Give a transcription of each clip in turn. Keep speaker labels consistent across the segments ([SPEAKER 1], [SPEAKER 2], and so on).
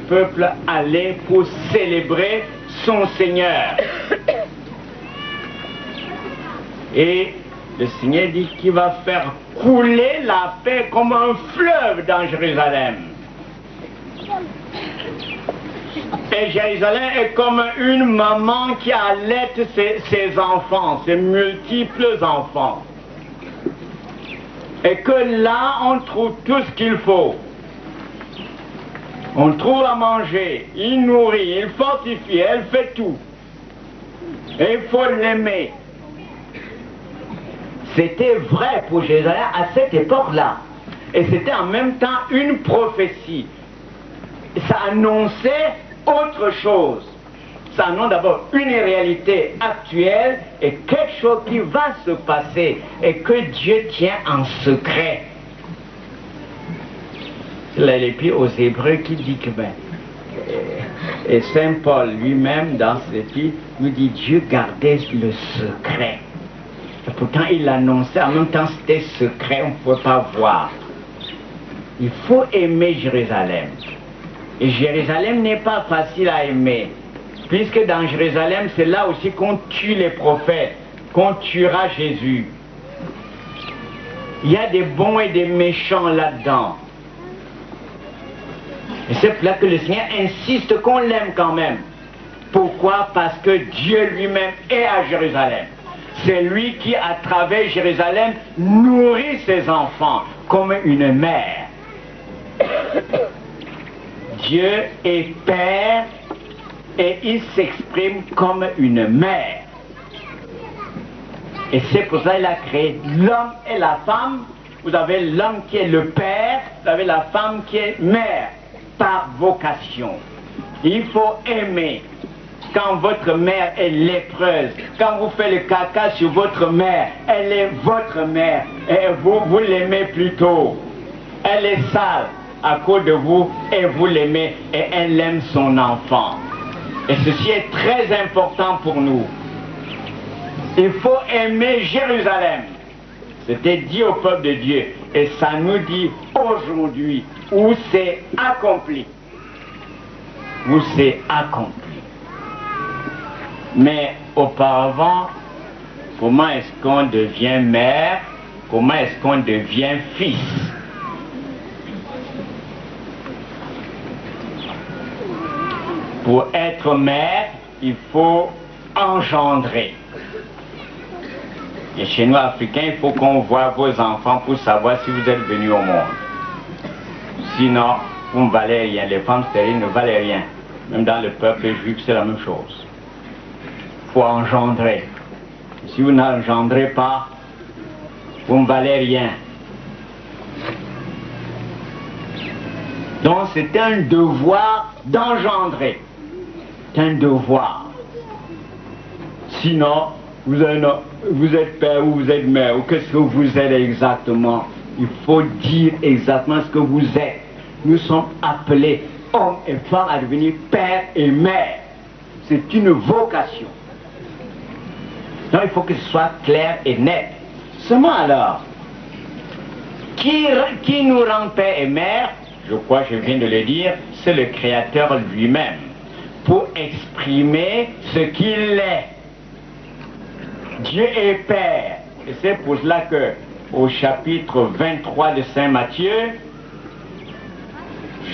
[SPEAKER 1] peuple allait pour célébrer son Seigneur. Et le Seigneur dit qu'il va faire couler la paix comme un fleuve dans Jérusalem. Et Jérusalem est comme une maman qui allaite ses enfants, ses multiples enfants. Et que là, on trouve tout ce qu'il faut. On trouve à manger, il nourrit, il fortifie, elle fait tout. Et il faut l'aimer. C'était vrai pour Jérusalem à cette époque-là. Et c'était en même temps une prophétie. Ça annonçait autre chose. Ça annonce d'abord une réalité actuelle et quelque chose qui va se passer et que Dieu tient en secret. C'est l'épître aux Hébreux qui dit que et Saint Paul lui-même dans cette épître nous dit Dieu gardait le secret. Et pourtant il l'annonçait, en même temps c'était secret, on ne pouvait pas voir. Il faut aimer Jérusalem. Et Jérusalem n'est pas facile à aimer. Puisque dans Jérusalem, c'est là aussi qu'on tue les prophètes, qu'on tuera Jésus. Il y a des bons et des méchants là-dedans. Et c'est pour là que le Seigneur insiste qu'on l'aime quand même. Pourquoi? Parce que Dieu lui-même est à Jérusalem. C'est lui qui, à travers Jérusalem, nourrit ses enfants comme une mère. Dieu est Père et il s'exprime comme une mère. Et c'est pour ça qu'il a créé l'homme et la femme. Vous avez l'homme qui est le père, vous avez la femme qui est mère, par vocation. Il faut aimer. Quand votre mère est lépreuse, quand vous faites le caca sur votre mère, elle est votre mère, et vous l'aimez plutôt. Elle est sale à cause de vous, et vous l'aimez, et elle aime son enfant. Et ceci est très important pour nous. Il faut aimer Jérusalem. C'était dit au peuple de Dieu. Et ça nous dit aujourd'hui où c'est accompli. Où c'est accompli. Mais auparavant, comment est-ce qu'on devient mère? Comment est-ce qu'on devient fils? Pour être mère, il faut engendrer. Et chez nous, Africains, il faut qu'on voie vos enfants pour savoir si vous êtes venus au monde. Sinon, vous ne valez rien. Les femmes stériles ne valaient rien. Même dans le peuple juif, c'est la même chose. Il faut engendrer. Si vous n'engendrez pas, vous ne valez rien. Donc c'est un devoir d'engendrer. C'est un devoir. Sinon, vous êtes père ou vous êtes mère, ou qu'est-ce que vous êtes exactement? Il faut dire exactement ce que vous êtes. Nous sommes appelés, hommes et femmes, à devenir père et mère. C'est une vocation. Donc il faut que ce soit clair et net. Seulement alors, qui nous rend père et mère? Je crois, je viens de le dire, c'est le Créateur lui-même, pour exprimer ce qu'il est. Dieu est Père. Et c'est pour cela que, au chapitre 23 de Saint Matthieu,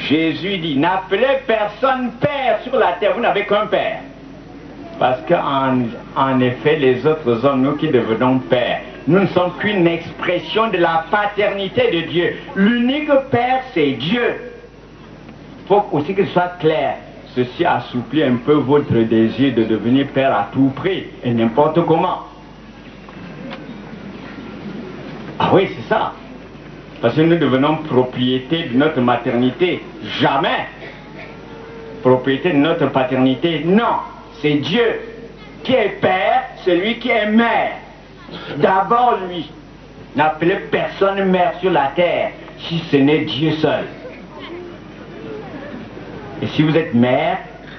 [SPEAKER 1] Jésus dit, n'appelez personne Père sur la terre, vous n'avez qu'un Père. Parce qu'en effet, les autres hommes, nous qui devenons Père, nous ne sommes qu'une expression de la paternité de Dieu. L'unique Père, c'est Dieu. Il faut aussi que ce soit clair. Ceci assouplit un peu votre désir de devenir Père à tout prix et n'importe comment. Ah oui, c'est ça. Parce que nous devenons propriété de notre maternité. Jamais. Propriété de notre paternité, non. C'est Dieu qui est Père, celui qui est Mère. D'abord lui. N'appelez personne mère sur la terre, si ce n'est Dieu seul. Et si vous êtes mère,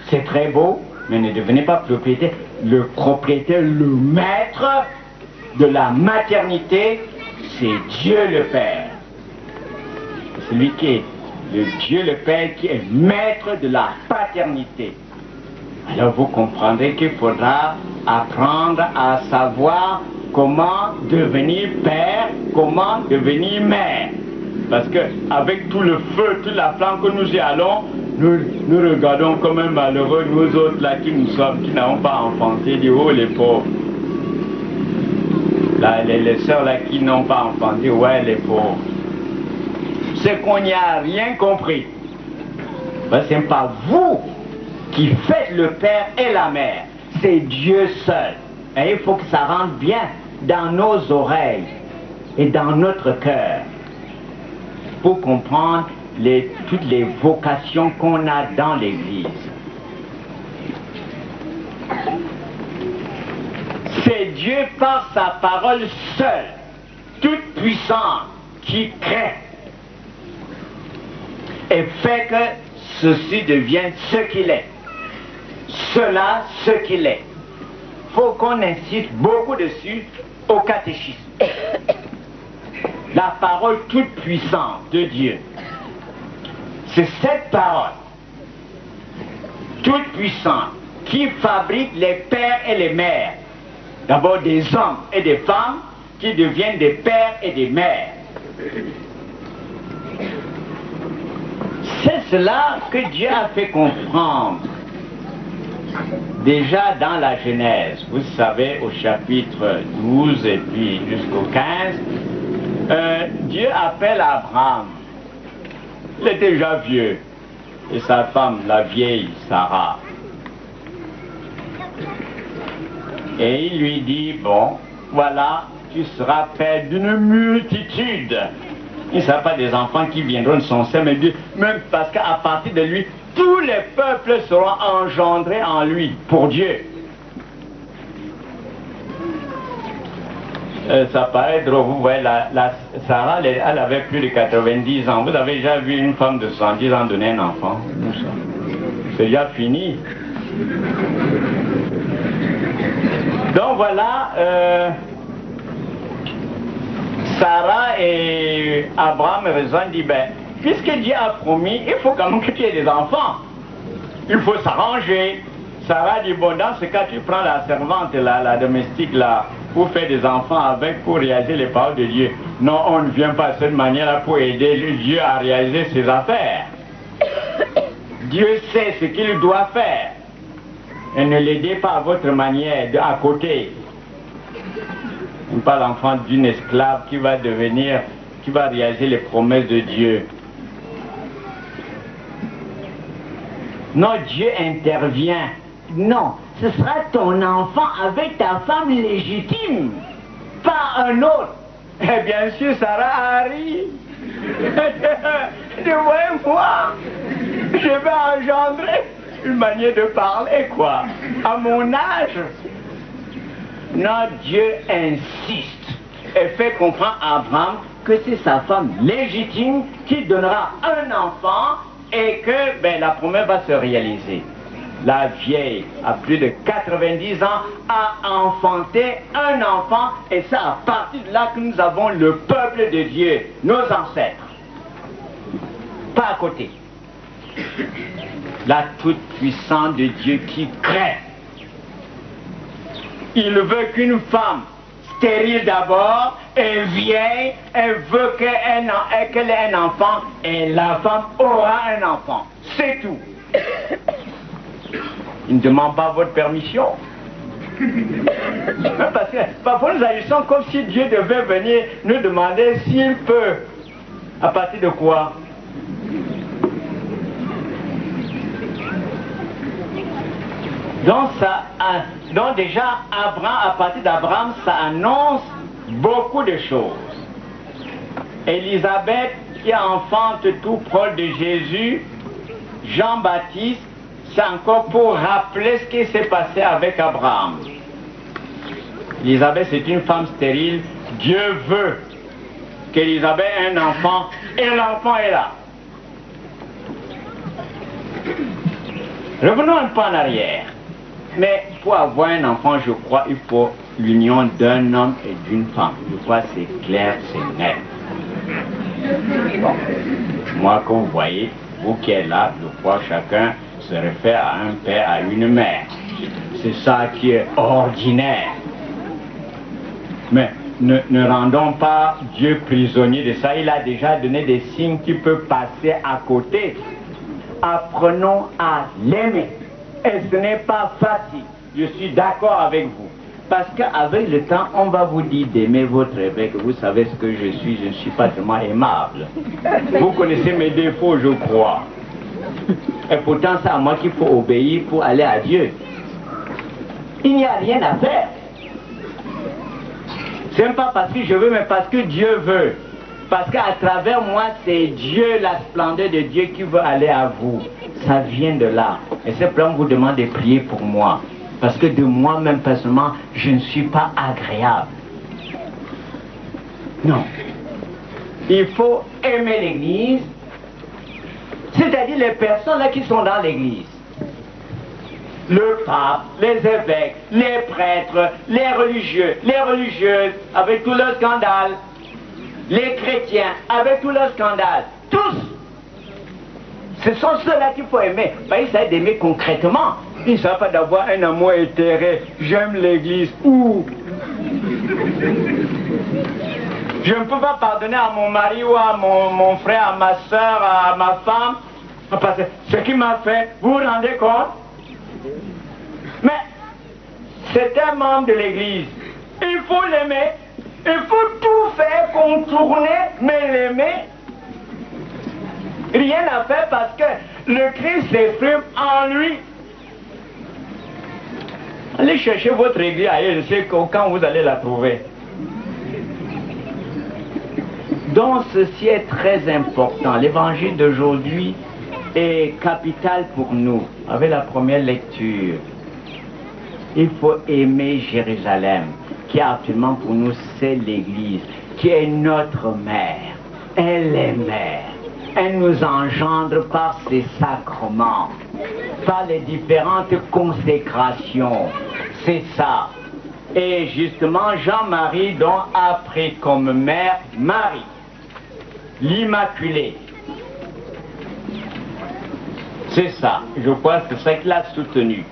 [SPEAKER 1] c'est très beau, mais ne devenez pas propriétaire. Le propriétaire, le maître de la maternité, c'est Dieu le Père. Celui qui est le Dieu le Père qui est maître de la paternité. Alors vous comprendrez qu'il faudra apprendre à savoir comment devenir père, comment devenir mère. Parce que avec tout le feu, toute la flamme que nous y allons, nous regardons comme un malheureux, nous autres là qui nous sommes, qui n'avons pas enfanté, dit oh les pauvres. Là, les sœurs là qui n'ont pas enfanté, ouais les pauvres. C'est qu'on n'y a rien compris. Ce n'est pas vous qui faites le père et la mère, c'est Dieu seul. Et il faut que ça rentre bien dans nos oreilles et dans notre cœur pour comprendre toutes les vocations qu'on a dans l'Église. C'est Dieu par sa parole seule, toute puissante, qui crée et fait que ceci devienne ce qu'il est. Cela, ce qu'il est. Il faut qu'on insiste beaucoup dessus au catéchisme. La parole toute puissante de Dieu. C'est cette parole toute puissante qui fabrique les pères et les mères. D'abord des hommes et des femmes qui deviennent des pères et des mères. C'est cela que Dieu a fait comprendre. Déjà dans la Genèse, vous savez, au chapitre 12 et puis jusqu'au 15, Dieu appelle Abraham. Il est déjà vieux. Et sa femme, la vieille Sarah. Et il lui dit, bon, voilà, tu seras père d'une multitude. Il ne sera pas des enfants qui viendront de son sein, mais même parce qu'à partir de lui, tous les peuples seront engendrés en lui, pour Dieu. Ça paraît drôle, vous voyez, Sarah, elle avait plus de 90 ans. Vous avez déjà vu une femme de 70 ans donner un enfant? C'est déjà fini. Donc voilà, Sarah et Abraham raisonnent, dit, ben, puisque Dieu a promis, il faut quand même que tu aies des enfants. Il faut s'arranger. Sarah dit, bon, dans ce cas, tu prends la servante, la domestique, là, pour faire des enfants avec, pour réaliser les paroles de Dieu. Non, on ne vient pas de cette manière-là pour aider Dieu à réaliser ses affaires. Dieu sait ce qu'il doit faire. Et ne l'aidez pas à votre manière, à côté. Pas l'enfant d'une esclave qui va devenir, qui va réaliser les promesses de Dieu. Non, Dieu intervient. Non, ce sera ton enfant avec ta femme légitime, pas un autre. Et bien sûr, Sarah a ri. Moi, je vais engendrer une manière de parler, quoi, à mon âge. Non, Dieu insiste et fait comprendre à Abraham que c'est sa femme légitime qui donnera un enfant et que ben, la promesse va se réaliser. La vieille, à plus de 90 ans, a enfanté un enfant et c'est à partir de là que nous avons le peuple de Dieu, nos ancêtres. Pas à côté. La toute-puissance de Dieu qui crée. Il veut qu'une femme stérile d'abord, et vieille, elle veut qu'elle ait un enfant, et la femme aura un enfant. C'est tout. Il ne demande pas votre permission. Parce que parfois nous agissons comme si Dieu devait venir nous demander s'il peut. À partir de quoi? Donc déjà, Abraham, à partir d'Abraham, ça annonce beaucoup de choses. Élisabeth qui enfante tout proche de Jésus, Jean-Baptiste, c'est encore pour rappeler ce qui s'est passé avec Abraham. Élisabeth, c'est une femme stérile. Dieu veut qu'Élisabeth ait un enfant et l'enfant est là. Revenons un peu en arrière. Mais pour avoir un enfant, je crois, il faut l'union d'un homme et d'une femme. Je crois que c'est clair, c'est net. Bon. Moi que vous voyez, vous qui êtes là, je crois que chacun se réfère à un père, à une mère. C'est ça qui est ordinaire. Mais ne rendons pas Dieu prisonnier de ça. Il a déjà donné des signes qui peuvent passer à côté. Apprenons à l'aimer. Et ce n'est pas facile. Je suis d'accord avec vous. Parce qu'avec le temps, on va vous dire d'aimer votre évêque. Vous savez ce que je ne suis pas tellement aimable. Vous connaissez mes défauts, je crois. Et pourtant, c'est à moi qu'il faut obéir pour aller à Dieu. Il n'y a rien à faire. Ce n'est pas parce que je veux, mais parce que Dieu veut. Parce qu'à travers moi, c'est Dieu, la splendeur de Dieu qui veut aller à vous. Ça vient de là. Et c'est pourquoi on vous demande de prier pour moi. Parce que de moi-même, personnellement, je ne suis pas agréable. Non. Il faut aimer l'Église. C'est-à-dire les personnes là qui sont dans l'Église. Le pape, les évêques, les prêtres, les religieux, les religieuses, avec tous leurs scandales. Les chrétiens, avec tous leurs scandales. Tous. Ce sont ceux-là qu'il faut aimer. Il s'agit d'aimer concrètement. Il ne s'agit pas d'avoir un amour éthéré. J'aime l'Église. Ouh. Je ne peux pas pardonner à mon mari ou à mon frère, à ma soeur, à ma femme. Parce que ce qu'il m'a fait, vous vous rendez compte? Mais c'est un membre de l'Église. Il faut l'aimer. Il faut tout faire, contourner, mais l'aimer. Rien à faire parce que le Christ s'exprime en lui. Allez chercher votre église ailleurs, je sais quand vous allez la trouver. Donc ceci est très important. L'évangile d'aujourd'hui est capital pour nous. Avec la première lecture, il faut aimer Jérusalem, qui actuellement pour nous c'est l'Église, qui est notre mère. Elle est mère. Elle nous engendre par ses sacrements, par les différentes consécrations. C'est ça. Et justement, Jean-Marie donc a pris comme mère Marie, l'Immaculée. C'est ça. Je crois que c'est ça qu'il a soutenu.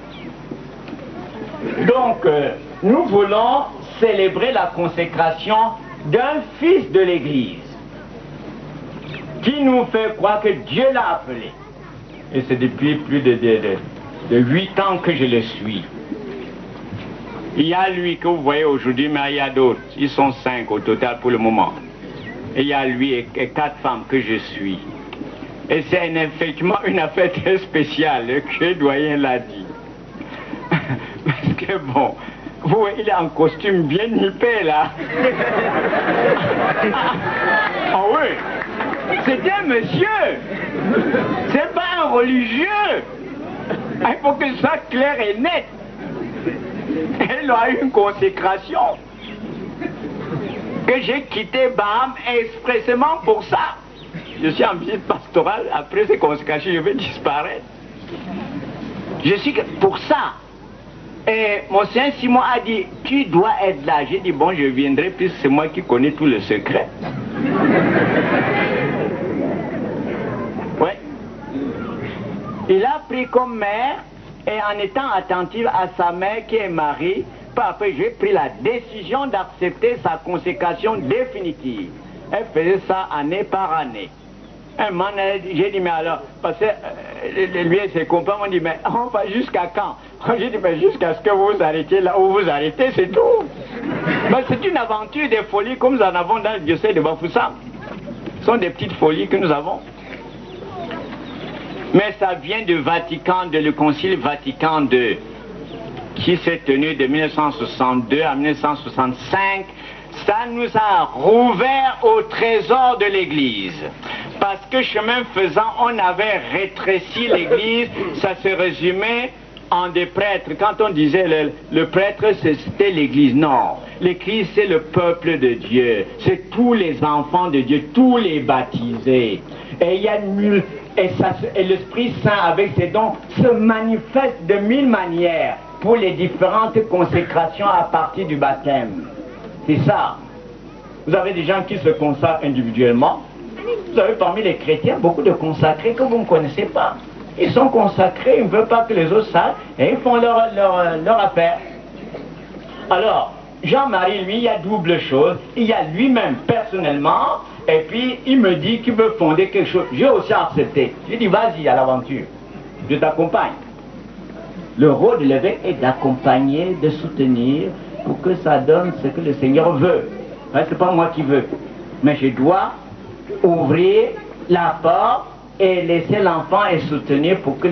[SPEAKER 1] Donc, nous voulons célébrer la consécration d'un fils de l'Église qui nous fait croire que Dieu l'a appelé. Et c'est depuis plus de 8 ans que je le suis. Il y a lui que vous voyez aujourd'hui, mais il y a d'autres. Ils sont 5 au total pour le moment. Et il y a lui et 4 femmes que je suis. Et c'est effectivement une affaire très spéciale, le curé doyen l'a dit. Parce que bon, vous voyez, il est en costume bien nippé là. Ah oui, c'est un monsieur. C'est pas un religieux. Il faut que ça soit clair et net. Elle a eu une consécration. Que j'ai quitté Baham expressément pour ça. Je suis en visite pastorale, après ces consécrations, je vais disparaître. Je suis pour ça. Et mon Saint Simon a dit, tu dois être là. J'ai dit, bon, je viendrai, puisque c'est moi qui connais tout le secret. Ouais. Il a pris comme mère, et en étant attentif à sa mère qui est Marie, après j'ai pris la décision d'accepter sa consécration définitive. Elle faisait ça année par année. Un moment, j'ai dit, mais alors, parce que lui et ses compagnons m'ont dit, mais on va jusqu'à quand? J'ai dit, mais jusqu'à ce que vous vous arrêtiez là où vous arrêtez, c'est tout. Ben, c'est une aventure des folies comme nous en avons dans le diocèse de Bafoussam. Ce sont des petites folies que nous avons. Mais ça vient du Vatican, le Concile Vatican II, qui s'est tenu de 1962 à 1965. Ça nous a rouvert au trésor de l'Église. Parce que chemin faisant, on avait rétréci l'Église, ça se résumait en des prêtres. Quand on disait le prêtre, c'était l'Église. Non, l'Église c'est le peuple de Dieu. C'est tous les enfants de Dieu, tous les baptisés. Et il y a et l'Esprit Saint avec ses dons se manifeste de 1000 manières pour les différentes consécrations à partir du baptême. C'est ça. Vous avez des gens qui se consacrent individuellement, Vous avez parmi les chrétiens beaucoup de consacrés que vous ne connaissez pas. Ils sont consacrés, ils ne veulent pas que les autres sachent, et ils font leur affaire. Alors, Jean-Marie, lui, il y a double chose. Il y a lui-même, personnellement, et puis il me dit qu'il veut fonder quelque chose. J'ai aussi accepté. J'ai dit, vas-y à l'aventure, je t'accompagne. Le rôle de l'évêque est d'accompagner, de soutenir, pour que ça donne ce que le Seigneur veut. Ce n'est pas moi qui veux, mais je dois ouvrir la porte et laisser l'enfant et soutenir pour que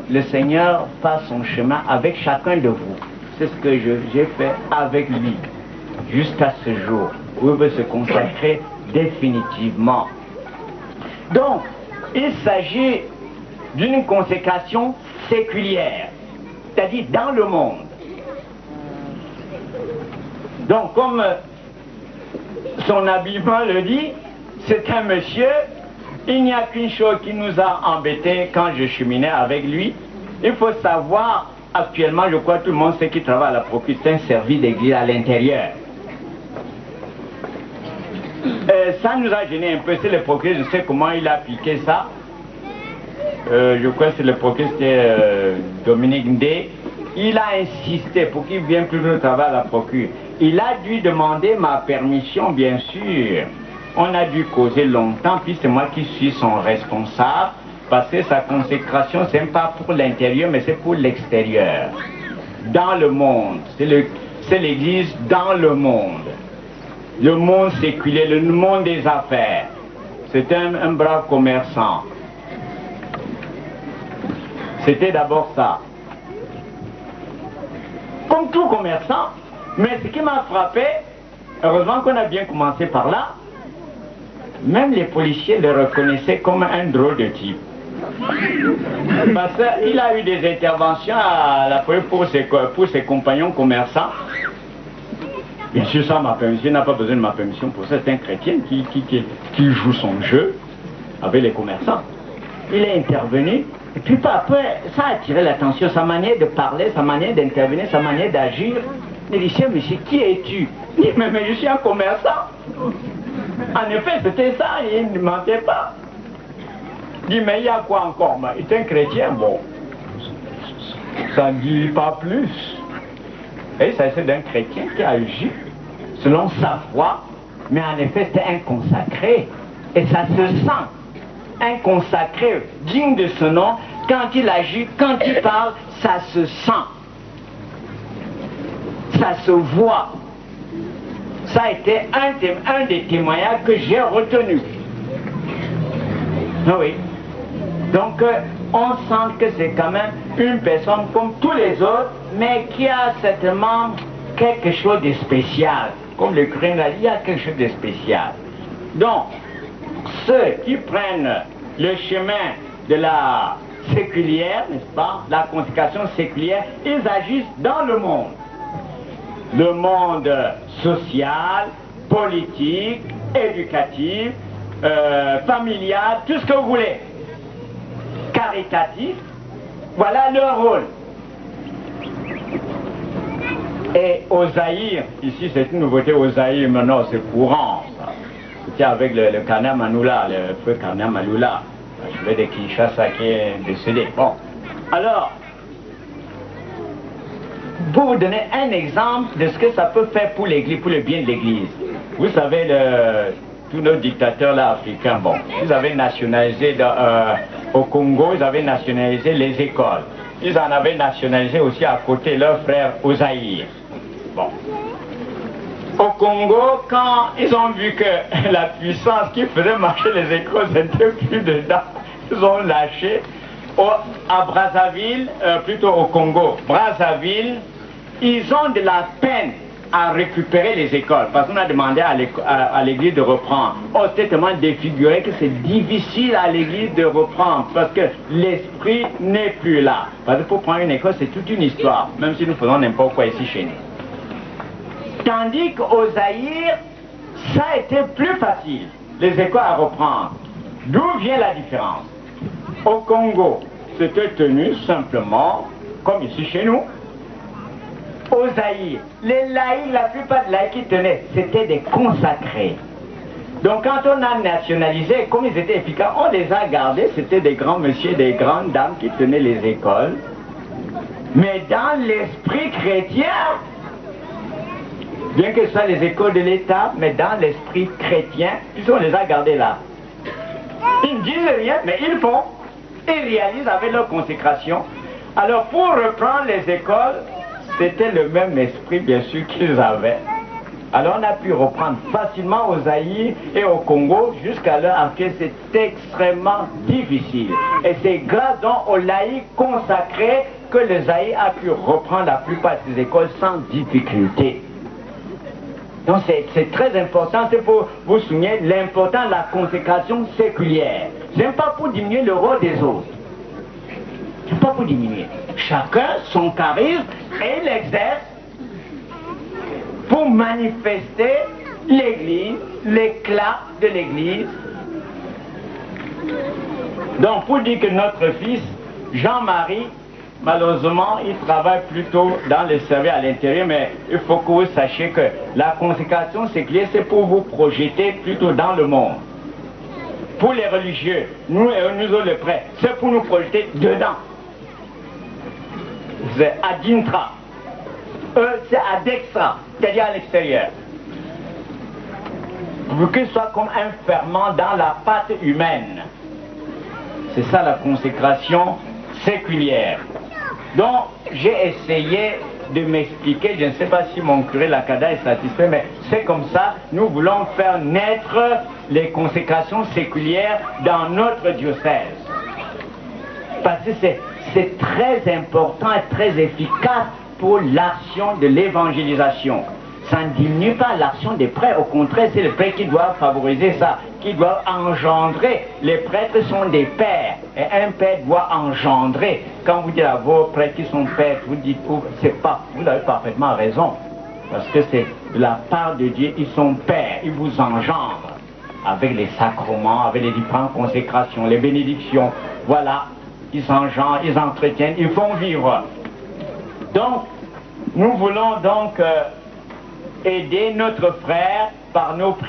[SPEAKER 1] le Seigneur fasse son chemin avec chacun de vous. C'est ce que j'ai fait avec lui, jusqu'à ce jour, où il veut se consacrer définitivement. Donc, il s'agit d'une consécration séculière, c'est-à-dire dans le monde. Donc, comme son habillement le dit, c'est un monsieur, il n'y a qu'une chose qui nous a embêtés quand je cheminais avec lui. Il faut savoir, actuellement, je crois que tout le monde sait qu'il travaille à la procure, c'est un service d'église à l'intérieur. Ça nous a gêné un peu, c'est le procureur, je sais comment il a appliqué ça. Je crois que c'est le procureur, c'était Dominique Ndé. Il a insisté pour qu'il vienne plus de travail à la procure. Il a dû demander ma permission, bien sûr. On a dû causer longtemps, puis c'est moi qui suis son responsable, parce que sa consécration, ce n'est pas pour l'intérieur, mais c'est pour l'extérieur. Dans le monde. C'est l'église dans le monde. Le monde séculier, le monde des affaires. C'est un brave commerçant. C'était d'abord ça. Comme tout commerçant, mais ce qui m'a frappé, heureusement qu'on a bien commencé par là, même les policiers le reconnaissaient comme un drôle de type. Parce qu'il a eu des interventions à la police pour ses compagnons commerçants. Bien sûr, sans ma permission, il n'a pas besoin de ma permission pour ça. C'est un chrétien qui joue son jeu avec les commerçants. Il est intervenu, et puis après, ça a attiré l'attention, sa manière de parler, sa manière d'intervenir, sa manière d'agir. Il dit, monsieur, qui es-tu? Il dit, mais je suis un commerçant. En effet, c'était ça, il ne mentait pas. Il dit, mais il y a quoi encore? Il est un chrétien, bon, ça ne dit pas plus. Et ça, c'est d'un chrétien qui a agi selon sa foi, mais en effet, c'était un consacré. Et ça se sent. Un consacré digne de ce nom, quand il agit, quand il parle, ça se sent. Ça se voit. Ça a été un des témoignages que j'ai retenu. Oui. Donc, on sent que c'est quand même une personne comme tous les autres, mais qui a certainement quelque chose de spécial. Comme le curé l'a dit, il y a quelque chose de spécial. Donc, ceux qui prennent le chemin de la séculière, n'est-ce pas, la consécration séculière, ils agissent dans le monde. Le monde social, politique, éducatif, familial, tout ce que vous voulez. Caritatif, voilà leur rôle. Et au Zaïre, ici c'est une nouveauté, au Zaïre maintenant c'est courant. C'était avec le Kardinal Manoula, le feu Kardinal Manoula, je vais de Kinshasa qui est décédé. Bon, alors, pour vous donner un exemple de ce que ça peut faire pour l'Église, pour le bien de l'Église. Vous savez, tous nos dictateurs là africains, bon, ils avaient nationalisé au Congo, ils avaient nationalisé les écoles. Ils en avaient nationalisé aussi à côté leurs frères au Zaïre. Bon. Au Congo, quand ils ont vu que la puissance qui faisait marcher les écoles n'était plus dedans, ils ont lâché. À Brazzaville, plutôt au Congo, Brazzaville, ils ont de la peine à récupérer les écoles, parce qu'on a demandé à l'église de reprendre. Oh, c'était tellement défiguré que c'est difficile à l'église de reprendre, parce que l'esprit n'est plus là. Parce que pour prendre une école, c'est toute une histoire, même si nous faisons n'importe quoi ici chez nous. Tandis qu'au Zaïre, ça a été plus facile, les écoles à reprendre. D'où vient la différence? Au Congo, c'était tenu simplement, comme ici chez nous. Au Zaïre, les laïcs, la plupart des laïcs qui tenaient, c'était des consacrés. Donc quand on a nationalisé, comme ils étaient efficaces, on les a gardés, c'était des grands messieurs, des grandes dames qui tenaient les écoles. Mais dans l'esprit chrétien, bien que ce soit les écoles de l'État, mais dans l'esprit chrétien, puisqu'on les a gardés là. Ils ne disent rien, mais ils font. Ils réalisent avec leur consécration. Alors pour reprendre les écoles, c'était le même esprit bien sûr qu'ils avaient. Alors on a pu reprendre facilement au Zaïre et au Congo jusqu'à l'heure que c'est extrêmement difficile. Et c'est grâce donc aux laïcs consacrés que le Zaïre a pu reprendre la plupart de ses écoles sans difficulté. Donc c'est très important, c'est pour vous souligner l'importance de la consécration séculière. Ce n'est pas pour diminuer le rôle des autres. Ce n'est pas pour diminuer. Chacun son charisme et il l'exerce pour manifester l'Église, l'éclat de l'Église. Donc pour dire que notre fils, Jean-Marie, malheureusement, il travaille plutôt dans le service à l'intérieur, mais il faut que vous sachiez que la consécration séculière, c'est pour vous projeter plutôt dans le monde. Pour les religieux, nous autres les prêtres, c'est pour nous projeter dedans. C'est adintra. Eux, c'est adextra, c'est-à-dire à l'extérieur. Pour que ce soit comme un ferment dans la pâte humaine. C'est ça la consécration séculière. Donc, j'ai essayé de m'expliquer, je ne sais pas si mon curé Lakada est satisfait, mais c'est comme ça, nous voulons faire naître les consécrations séculières dans notre diocèse. Parce que c'est très important et très efficace pour l'action de l'évangélisation. Ça ne diminue pas l'action des prêtres, au contraire, c'est les prêtres qui doivent favoriser ça, qui doivent engendrer. Les prêtres sont des pères, et un père doit engendrer. Quand vous dites à vos prêtres qui sont pères, vous dites, oh, c'est pas, vous avez parfaitement raison, parce que c'est de la part de Dieu, ils sont pères, ils vous engendrent, avec les sacrements, avec les différentes consécrations, les bénédictions, voilà, ils engendrent, ils entretiennent, ils font vivre. Donc, nous voulons donc aider notre frère par nos prières.